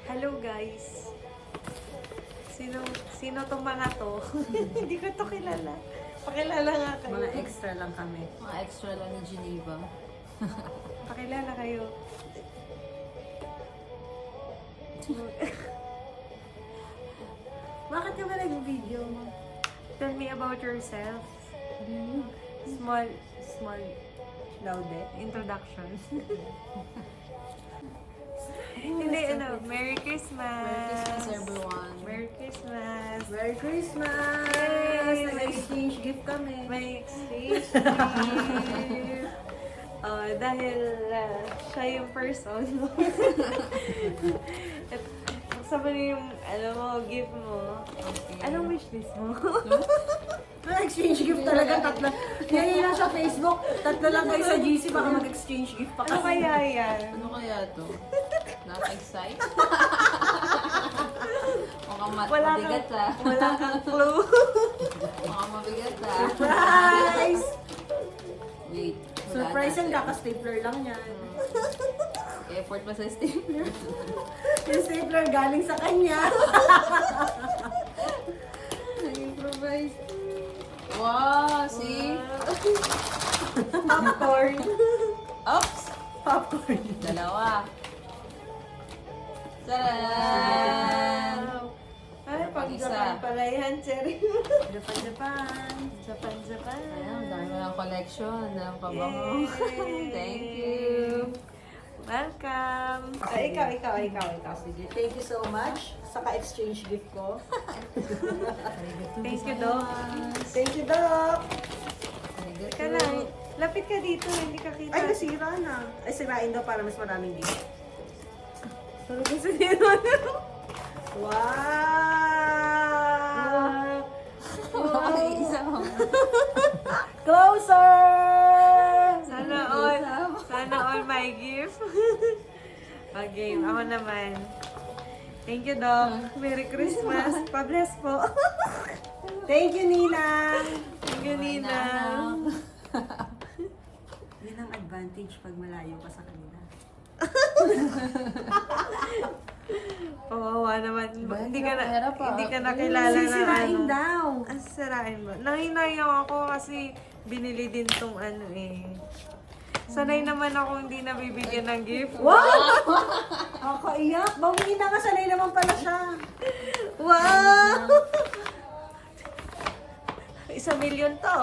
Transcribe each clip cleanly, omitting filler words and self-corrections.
Hello guys. Sino tong mga to? Hindi ko to kilala. Pakilala nga kayo. Mga extra lang kami. Mga extra lang ni Geneva. Pakilala kayo. Bakit ka ba nag-video mo? Tell me about yourself. Small Laude? introduction. Hindi, Merry Christmas! Merry Christmas, everyone. Merry Christmas! Merry Christmas! Yay! Nag-exchange gift kami. May exchange gift. Dahil siya yung person mo. At buksan mo na yung gift mo. Okay. Anong wishlist mo? Exchange gift talaga, tatlo. Ngayon lang sa Facebook, tatlo lang kayo sa GC, baka mag-exchange gift pa Ano kasi. kaya yan? Ano kaya to? Nakaka-excite? Mukhang mabigat ah. Wala kang clue. Mukhang mabigat ah. Surprise! Wait. Surprise yan, kaka-stapler lang yan. Effort pa sa stapler. Yung stapler galing sa kanya. Nag-improvise. Wow! See? Popcorn. Oops! Popcorn. Dalawa. Tadaan! Ay, pang Isa. Japan pala yan, Cherry. Japan. Japan. Ayan, dami ng collection ng pabango. Yay! Thank you! Welcome. Ay, ikaw. Sige, thank you so much sa ka-exchange gift ko. Thank you, Doc. Thank you, Doc. Teka lang. Lapit ka dito, hindi ka kita. Ay, nasira na. Ay, sirain daw para mas maraming gift. Pero gusto niya nun. Wow! Isa mo. Closer! Sana all my gift. Okay, ako naman. Thank you, Doc. Merry Christmas. Pa-bless po. Thank you, Nina! Thank you, Nina. Yan ang advantage pag malayo ka sa kanila. Kawawa naman. Hindi ka Hirap ah. nakilala na Sisirain daw. Sirain mo. Nanginayang ako kasi binili din tong Sanay naman ako hindi nabibigyan ng gift. What? Kakaiyak. Bawin na nga, sanay naman pala siya. Wow! 1,000,000 to.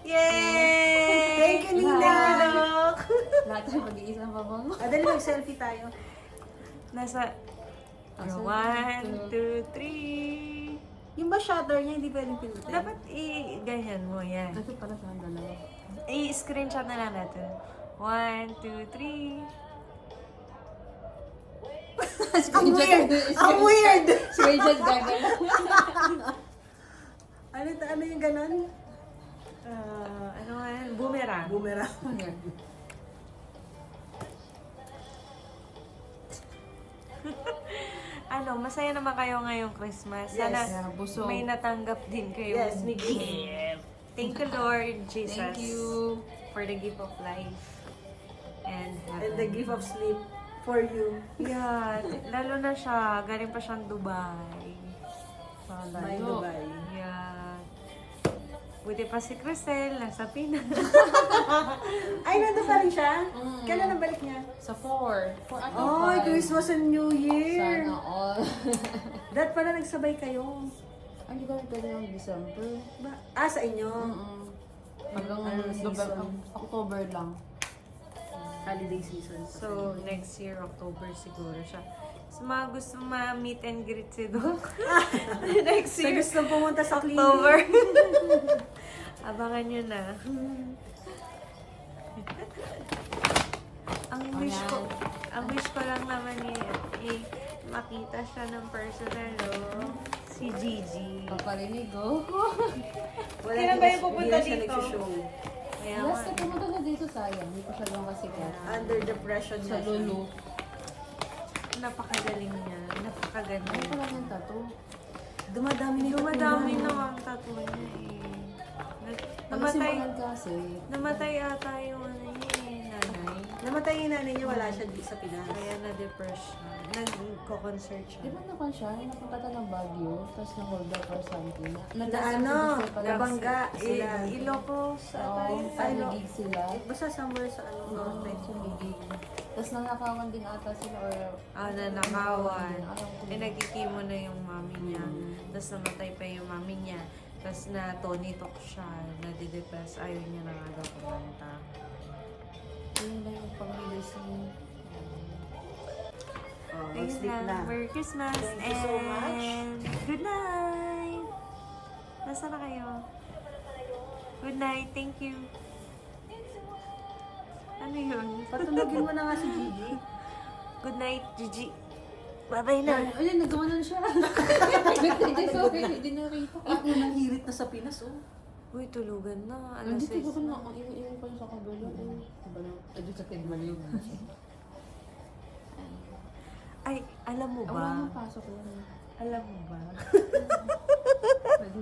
Yay! Thank you, Nina. Thank you, Doc. Lahat tayo mag-iisang pabango. Dali, mag-selfie tayo. Nasa 1, 2, 3. Yung ba shutter niya, hindi pwedeng pinutin? Dapat ganyan mo yan. Ito pala sa dalawa. I-screenshot na lang natin. 1, 2, 3. Ang weird! Ang weird! Screenshot gagawin. Ano yung ganon? Ano nga yan? Boomerang. Boomerang. Masaya naman kayo ngayong Christmas. Sana Yes. Busog. may natanggap din kayo. Yes, may gift. Thank you, Lord Jesus. Thank you. For the gift of life. And The gift of sleep for you. Yeah, lalo na siya. Galing pa siyang Dubai. By Dubai. Yeah. Buti pa si Crisel, nasa Pinas. Ay, nandun pa rin siya? Kailan ang balik niya? Sa 4. Oh, Christmas and New Year! Sana all. Dahil pala nagsabay kayo. Ay, hindi kami pwede ng December. Sa inyo? Hanggang season? October lang. Holiday season. So, next year, October siguro siya. So, mga gusto ma-meet and greet si Doc. Next Sa year, gusto pumunta sa clinic. October. Abangan nyo na. ang wish ko lang naman makita siya ng personal, si Gigi. Paparinig ko. Kailan ba yung pupunta Hindi na siya dito? nagsushow. Kaya Last nga, na pumunta na dito, sayang. Hindi pa siya lang kasikat. Under depression Sa na siya. Lulu. napakagaling niya. Napakaganda. Ano pala yung tattoo? Dumadami na Dumadami na ang tattoo niya Namatay, Nagsimbahan kasi. namatay ata yung nanay. Namatay yung nanay niya, wala siya dito sa Pinas. Kaya na-depress siya. Nag-concert siya. Di ba nakuha siya? Napunta ka ng Baguio, tapos na-hold up or something. Na ano, nabangga sila. Ilocos ata Oo, yun. sa gig sila. Basta somewhere sa ano, Oo, north. sa gig. Tapos nanakawan din ata sila or... Nanakawan. Alam ko Eh, na. nagkikimo na yung mami niya. Tapos namatay pa yung mami niya. Tapos na Tony Talk siya. Nadidepress. Ayaw niya na nga daw kumanta. Yun lang yung pang-release niya. Oh, Ayun sleep lang. na. Merry Christmas. Thank you so much. And good night. Nasaan na kayo? Good night. Thank you. Ano yun? Patulogin mo na nga si Gigi. Good night, Gigi. Bye-bye na. Ayun, nagawa na siya. Hindi, sorry, hindi nakita. Ako nang hirit na sa Pinas, oh. Uy, tulugan na. Hindi Alas 6 ko na. na, ang iwan pa sa kabalo. Diba na? Ay, doon sa Kidmaliw. Ay, alam mo Wala ba? nang pasok lang. Alam mo ba? Pwede.